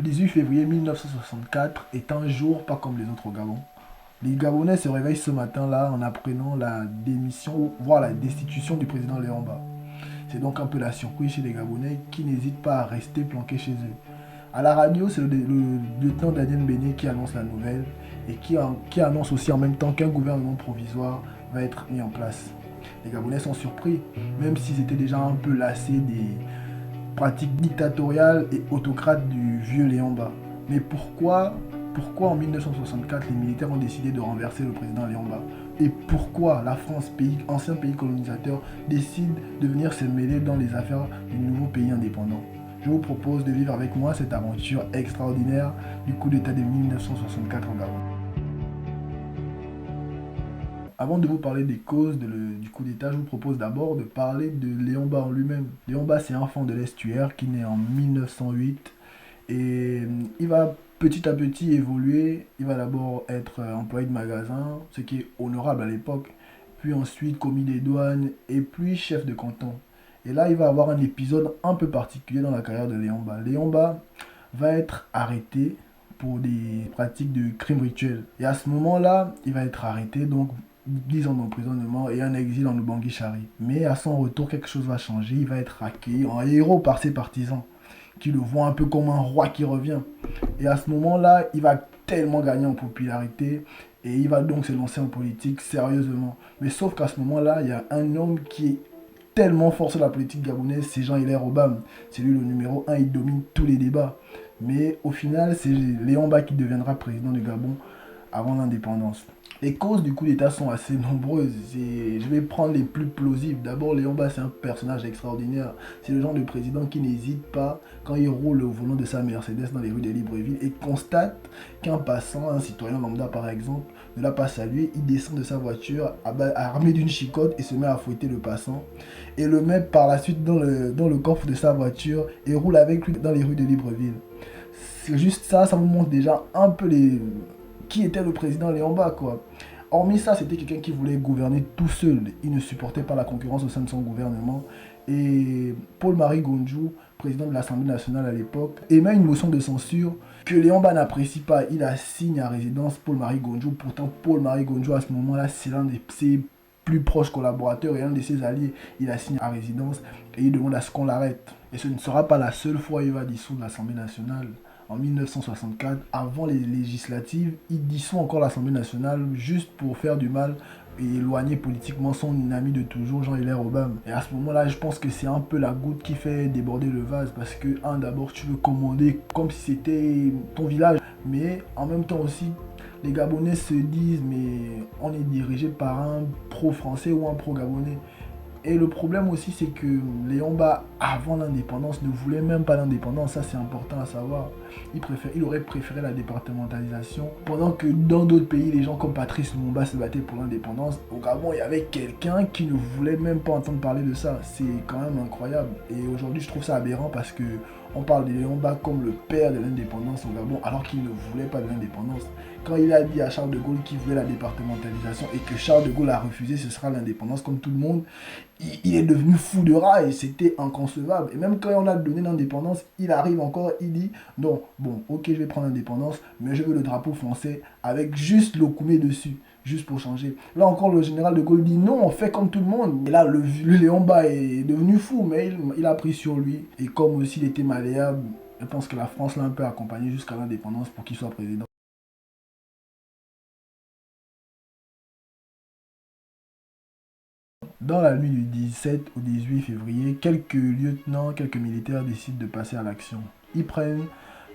Le 18 février 1964 est un jour pas comme les autres au Gabon. Les Gabonais se réveillent ce matin-là en apprenant la démission, voire la destitution du président Léomba. C'est donc un peu la surprise chez les Gabonais qui n'hésitent pas à rester planqués chez eux. À la radio, c'est le lieutenant Daniel Béné qui annonce la nouvelle et qui annonce aussi en même temps qu'un gouvernement provisoire va être mis en place. Les Gabonais sont surpris, même s'ils étaient déjà un peu lassés des pratiques dictatoriales et autocrates du vieux Léomba. Mais pourquoi en 1964 les militaires ont décidé de renverser le président Léomba? Et pourquoi la France, ancien pays colonisateur, décide de venir se mêler dans les affaires du nouveau pays indépendant? Je vous propose de vivre avec moi cette aventure extraordinaire du coup d'État de 1964 au Gabon. Avant de vous parler des causes du coup d'État, je vous propose d'abord de parler de Léomba en lui-même. Léomba, c'est un enfant de l'estuaire qui naît en 1908 et il va petit à petit évoluer. Il va d'abord être employé de magasin, ce qui est honorable à l'époque, puis ensuite commis des douanes et puis chef de canton. Et là, il va avoir un épisode un peu particulier dans la carrière de Léomba. Léomba va être arrêté pour des pratiques de crimes rituels. Et à ce moment-là, il va être arrêté, donc 10 ans d'emprisonnement et un exil en Ubangui-Chari. Mais à son retour, quelque chose va changer. Il va être accueilli en héros par ses partisans, qui le voient un peu comme un roi qui revient. Et à ce moment-là, il va tellement gagner en popularité et il va donc se lancer en politique sérieusement. Mais sauf qu'à ce moment-là, il y a un homme qui est tellement fort sur la politique gabonaise, c'est Jean-Hilaire Obama. C'est lui le numéro 1, il domine tous les débats. Mais au final, c'est Léomba qui deviendra président du Gabon avant l'indépendance. Les causes du coup d'État sont assez nombreuses et je vais prendre les plus plausibles. D'abord, Léomba, c'est un personnage extraordinaire. C'est le genre de président qui n'hésite pas quand il roule au volant de sa Mercedes dans les rues de Libreville et constate qu'un passant, un citoyen lambda par exemple, ne l'a pas salué. Il descend de sa voiture armé d'une chicotte et se met à fouetter le passant et le met par la suite dans le coffre de sa voiture et roule avec lui dans les rues de Libreville. C'est juste ça, ça vous montre déjà un peu qui était le président Léomba, quoi. Hormis ça, c'était quelqu'un qui voulait gouverner tout seul. Il ne supportait pas la concurrence au sein de son gouvernement. Et Paul-Marie Gondjou, président de l'Assemblée nationale à l'époque, émet une motion de censure que Léomba n'apprécie pas. Il assigne à résidence Paul-Marie Gondjou. Pourtant, Paul-Marie Gondjou, à ce moment-là, c'est l'un de ses plus proches collaborateurs et un de ses alliés. Il assigne à résidence et il demande à ce qu'on l'arrête. Et ce ne sera pas la seule fois qu'il va dissoudre l'Assemblée nationale. En 1964, avant les législatives, il dissout encore l'Assemblée nationale juste pour faire du mal et éloigner politiquement son ami de toujours, Jean-Hilaire Obama. Et à ce moment-là, je pense que c'est un peu la goutte qui fait déborder le vase parce que, d'abord, tu veux commander comme si c'était ton village, mais en même temps aussi, les Gabonais se disent, mais on est dirigé par un pro-français ou un pro-gabonais. Et le problème aussi, c'est que Léomba, avant l'indépendance, ne voulait même pas l'indépendance. Ça, c'est important à savoir. Il aurait préféré la départementalisation. Pendant que dans d'autres pays, les gens comme Patrice Lumumba se battaient pour l'indépendance. Au Gabon, il y avait quelqu'un qui ne voulait même pas entendre parler de ça. C'est quand même incroyable. Et aujourd'hui, je trouve ça aberrant parce que on parle de Léomba comme le père de l'indépendance au Gabon, alors qu'il ne voulait pas de l'indépendance. Quand il a dit à Charles de Gaulle qu'il voulait la départementalisation et que Charles de Gaulle a refusé, ce sera l'indépendance comme tout le monde, il est devenu fou de rage et c'était inconcevable. Et même quand on a donné l'indépendance, il arrive encore, il dit non, bon, ok, je vais prendre l'indépendance, mais je veux le drapeau français avec juste l'Okoumé dessus, juste pour changer. Là encore, le général de Gaulle dit non, on fait comme tout le monde. Et là, le Léomba est devenu fou, mais il a pris sur lui. Et comme aussi il était malléable, je pense que la France l'a un peu accompagné jusqu'à l'indépendance pour qu'il soit président. Dans la nuit du 17 au 18 février, quelques lieutenants, quelques militaires décident de passer à l'action. Ils prennent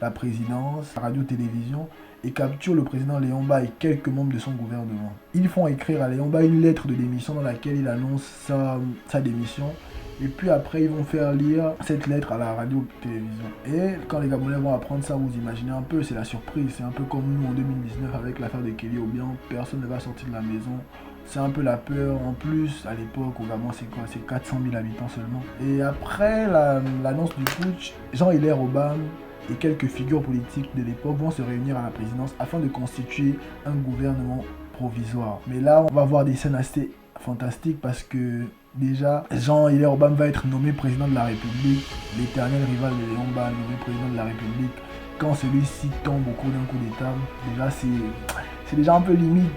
la présidence, la radio-télévision et capturent le président Léomba et quelques membres de son gouvernement. Ils font écrire à Léomba une lettre de démission dans laquelle il annonce sa démission. Et puis après, ils vont faire lire cette lettre à la radio-télévision. Et quand les Gabonais vont apprendre ça, vous imaginez un peu, c'est la surprise. C'est un peu comme nous en 2019 avec l'affaire de Kelly Obiang. Personne ne va sortir de la maison. C'est un peu la peur. En plus, à l'époque, au Gabon, c'est quoi? C'est 400 000 habitants seulement. Et après l'annonce du putsch, Jean-Hilaire Obama et quelques figures politiques de l'époque vont se réunir à la présidence afin de constituer un gouvernement provisoire. Mais là, on va voir des scènes assez fantastiques parce que déjà, Jean-Hilaire Obama va être nommé président de la République, l'éternel rival de Léomba, nommé président de la République. quand celui-ci tombe au cours d'un coup d'État, déjà c'est déjà un peu limite.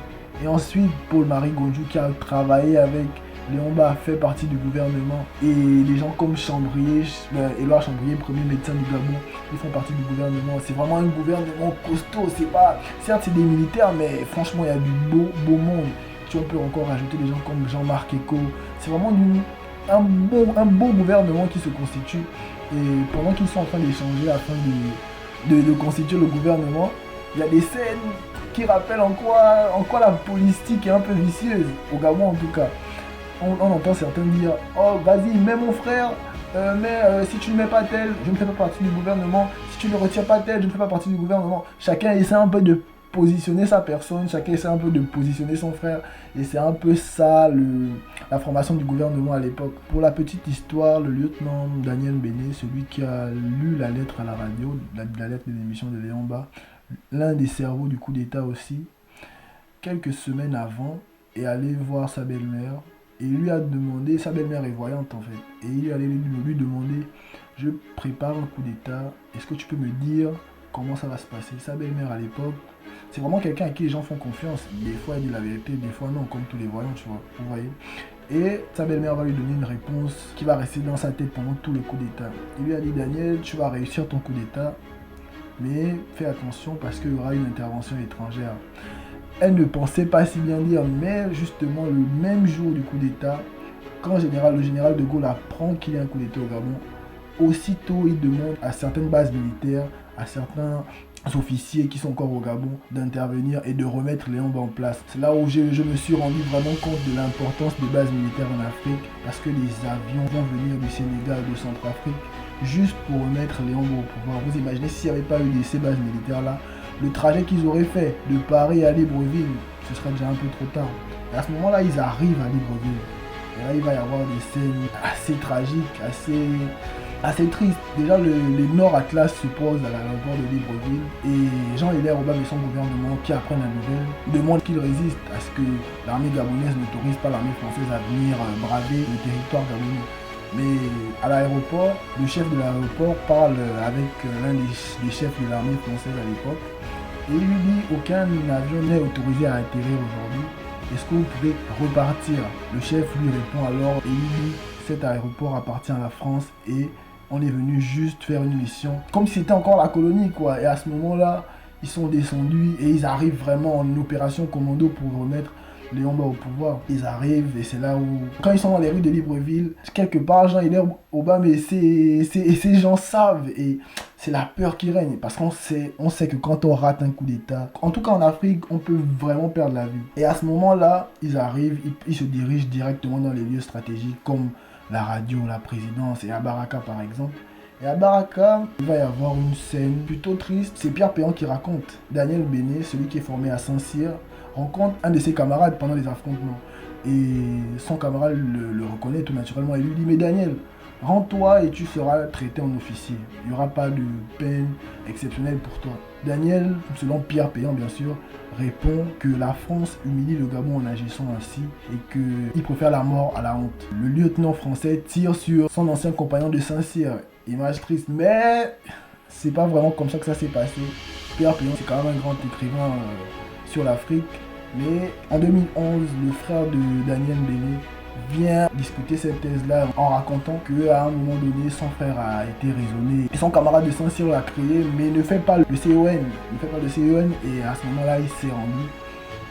Et ensuite, Paul-Marie Gondjou qui a travaillé avec Léon-Mba fait partie du gouvernement. Et les gens comme Chambrier, Éluard Chambrier, premier médecin du Gabon, ils font partie du gouvernement. C'est vraiment un gouvernement costaud. C'est pas, certes, c'est des militaires, mais franchement, il y a du beau monde. On peut encore rajouter des gens comme Jean-Marc Ecot. C'est vraiment un beau gouvernement qui se constitue. Et pendant qu'ils sont en train d'échanger afin de constituer le gouvernement, il y a des scènes qui rappellent en quoi la politique est un peu vicieuse, au Gabon en tout cas. On entend certains dire « Oh, vas-y, mets mon frère, mais si tu ne mets pas tel, je ne fais pas partie du gouvernement. Si tu ne retires pas tel, je ne fais pas partie du gouvernement. » Chacun essaie un peu de positionner sa personne, chacun essaie un peu de positionner son frère. Et c'est un peu ça la formation du gouvernement à l'époque. Pour la petite histoire, le lieutenant Daniel Béné, celui qui a lu la lettre à la radio, la lettre de l'émission de Léon-Mba, l'un des cerveaux du coup d'État aussi, quelques semaines avant, est allé voir sa belle-mère et lui a demandé, sa belle-mère est voyante en fait, et il est allé lui demander, je prépare un coup d'État, est-ce que tu peux me dire comment ça va se passer? Sa belle-mère à l'époque, c'est vraiment quelqu'un à qui les gens font confiance, des fois elle dit la vérité, des fois non, comme tous les voyants, tu vois, vous voyez. Et sa belle-mère va lui donner une réponse qui va rester dans sa tête pendant tout le coup d'État. Il lui a dit, Daniel, tu vas réussir ton coup d'État, mais fais attention parce qu'il y aura une intervention étrangère. Elle ne pensait pas si bien dire, mais justement le même jour du coup d'État, quand le général de Gaulle apprend qu'il y a un coup d'État au Gabon, aussitôt il demande à certaines bases militaires, à certains officiers qui sont encore au Gabon, d'intervenir et de remettre Léon-Mba en place. C'est là où je me suis rendu vraiment compte de l'importance des bases militaires en Afrique, parce que les avions vont venir du Sénégal, de Centrafrique, juste pour remettre Léon-Mba au pouvoir. Vous imaginez s'il n'y avait pas eu ces bases militaires-là, le trajet qu'ils auraient fait de Paris à Libreville, ce serait déjà un peu trop tard. Et à ce moment-là, ils arrivent à Libreville. Et là, il va y avoir des scènes assez tragiques, assez tristes. Déjà, les Nord Atlas se posent à l'aéroport de Libreville et Jean Hilaire Obama et son gouvernement qui apprennent la nouvelle demandent qu'ils résistent à ce que l'armée gabonaise n'autorise pas l'armée française à venir braver le territoire gabonais. Mais à l'aéroport, le chef de l'aéroport parle avec l'un des chefs de l'armée française à l'époque et il lui dit aucun avion n'est autorisé à atterrir aujourd'hui. Est-ce que vous pouvez repartir? Le chef lui répond alors et il dit cet aéroport appartient à la France et on est venu juste faire une mission. Comme si c'était encore la colonie quoi. Et à ce moment-là, ils sont descendus et ils arrivent vraiment en opération commando pour remettre Léon-Mba au pouvoir. Ils arrivent et c'est là où, quand ils sont dans les rues de Libreville, quelque part, Jean Hilaire Obama et ces gens savent et c'est la peur qui règne parce qu'on sait que quand on rate un coup d'État, en tout cas en Afrique, on peut vraiment perdre la vie. Et à ce moment-là, ils arrivent, ils se dirigent directement dans les lieux stratégiques comme la radio, la présidence et à Baraka par exemple. Et à Baraka, il va y avoir une scène plutôt triste. C'est Pierre Péan qui raconte. Daniel Béné, celui qui est formé à Saint-Cyr, rencontre un de ses camarades pendant les affrontements. Et son camarade le reconnaît tout naturellement et lui dit « Mais Daniel, rends-toi et tu seras traité en officier. Il n'y aura pas de peine exceptionnelle pour toi. » Daniel, selon Pierre Péan bien sûr, répond que la France humilie le Gabon en agissant ainsi et qu'il préfère la mort à la honte. Le lieutenant français tire sur son ancien compagnon de Saint-Cyr. Image triste, mais c'est pas vraiment comme ça que ça s'est passé. Pierre Péan, c'est quand même un grand écrivain sur l'Afrique. Mais en 2011, le frère de Daniel Béné vient discuter cette thèse-là en racontant qu'à un moment donné, son frère a été raisonné. Et son camarade de Saint-Cyr l'a crié, mais ne fait pas le CON. Ne fait pas le CON. Et à ce moment-là, il s'est rendu.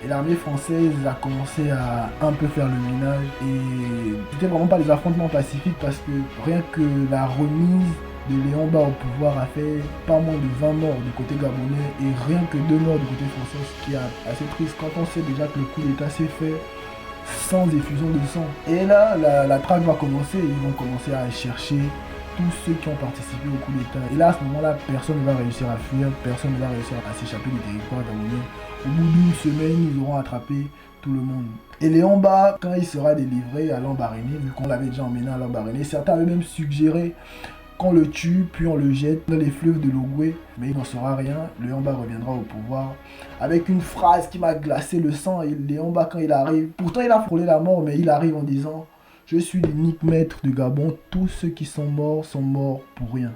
Et l'armée française a commencé à un peu faire le ménage. Et c'était vraiment pas des affrontements pacifiques parce que rien que la remise de Léon-Mba au pouvoir a fait pas moins de 20 morts du côté gabonais et rien que 2 morts du côté français, ce qui est assez triste quand on sait déjà que le coup d'État s'est fait sans effusion de sang. Et là, la traque va commencer, ils vont commencer à chercher tous ceux qui ont participé au coup d'État. Et là, à ce moment-là, personne ne va réussir à fuir, personne ne va réussir à s'échapper du territoire gabonais. Au bout d'une semaine, ils auront attrapé tout le monde. Et Léon-Mba, quand il sera délivré à Lambaréné, vu qu'on l'avait déjà emmené à Lambaréné, certains avaient même suggéré qu'on le tue, puis on le jette dans les fleuves de l'Ogooué. Mais il n'en sera rien, Léon-Mba reviendra au pouvoir. Avec une phrase qui m'a glacé le sang, et Léon-Mba quand il arrive, pourtant il a frôlé la mort, mais il arrive en disant « Je suis l'unique maître du Gabon, tous ceux qui sont morts pour rien ».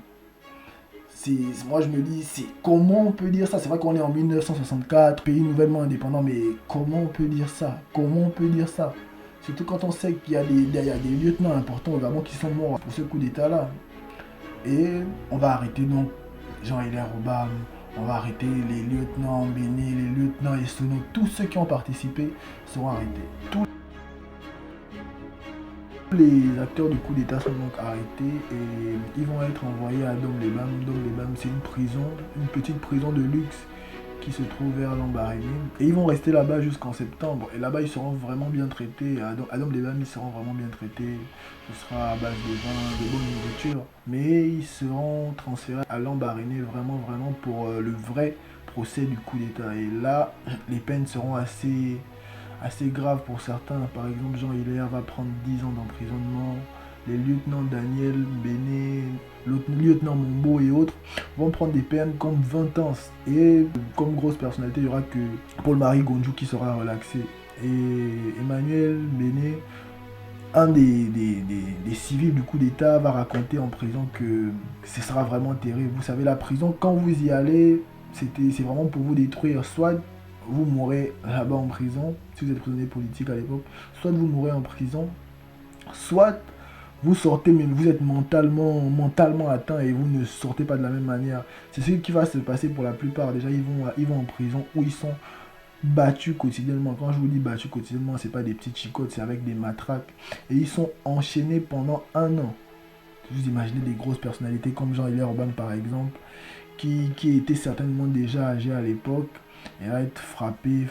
Moi je me dis, comment on peut dire ça? C'est vrai qu'on est en 1964, pays nouvellement indépendant, mais comment on peut dire ça? Comment on peut dire ça? Surtout quand on sait qu'il y a il y a des lieutenants importants au Gabon qui sont morts pour ce coup d'état-là. Et on va arrêter donc Jean-Hilaire Obama, on va arrêter les lieutenants Béni, les lieutenants Essono, tous ceux qui ont participé seront arrêtés. Tous les acteurs du coup d'état sont donc arrêtés et ils vont être envoyés à Dom-les-Bains. Dom-les-Bains, c'est une prison, une petite prison de luxe qui se trouve vers Lambaréné. Et ils vont rester là-bas jusqu'en septembre. Et là-bas, ils seront vraiment bien traités. À Dom-les-Bains, ils seront vraiment bien traités. Ce sera à base de vin, de bonne nourriture. Mais ils seront transférés à Lambaréné vraiment pour le vrai procès du coup d'état. Et là, les peines seront assez grave pour certains. Par exemple, Jean Hilaire va prendre 10 ans d'emprisonnement. Les lieutenants Daniel, Béné, l'autre lieutenant Mombo et autres vont prendre des peines comme 20 ans. Et comme grosse personnalité, il y aura que Paul-Marie Gondjou qui sera relaxé. Et Emmanuel Béné, un des civils du coup d'état, va raconter en prison que ce sera vraiment terrible. Vous savez, la prison, quand vous y allez, c'est vraiment pour vous détruire. Soit vous mourrez là-bas en prison, si vous êtes prisonnier politique à l'époque, soit vous mourrez en prison, soit vous sortez, mais vous êtes mentalement atteint et vous ne sortez pas de la même manière. C'est ce qui va se passer pour la plupart. Déjà, ils vont en prison où ils sont battus quotidiennement. Quand je vous dis battus quotidiennement, c'est pas des petites chicottes, c'est avec des matraques. Et ils sont enchaînés pendant 1 an. Vous imaginez des grosses personnalités comme Jean-Hilaire Obama par exemple, qui était certainement déjà âgé à l'époque, et va être frappé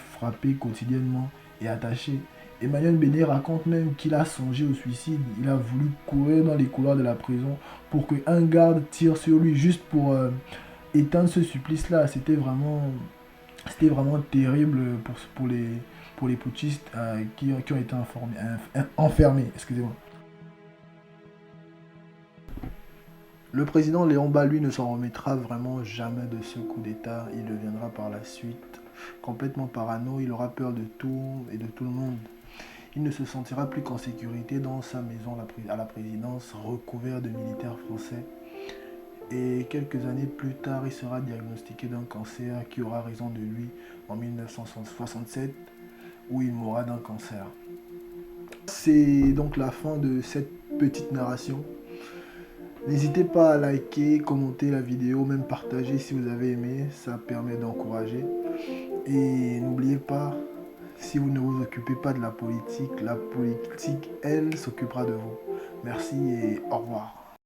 quotidiennement et attaché. Emmanuel Béné raconte même qu'il a songé au suicide. Il a voulu courir dans les couloirs de la prison pour qu'un garde tire sur lui juste pour éteindre ce supplice-là. C'était vraiment terrible pour les putschistes qui ont été enfermés. Excusez-moi. Le président Léon Ba, lui, ne s'en remettra vraiment jamais de ce coup d'État. Il deviendra par la suite complètement parano. Il aura peur de tout et de tout le monde. Il ne se sentira plus qu'en sécurité dans sa maison à la présidence, recouvert de militaires français. Et quelques années plus tard, il sera diagnostiqué d'un cancer qui aura raison de lui en 1967, où il mourra d'un cancer. C'est donc la fin de cette petite narration. N'hésitez pas à liker, commenter la vidéo, même partager si vous avez aimé, ça permet d'encourager. Et n'oubliez pas, si vous ne vous occupez pas de la politique, elle s'occupera de vous. Merci et au revoir.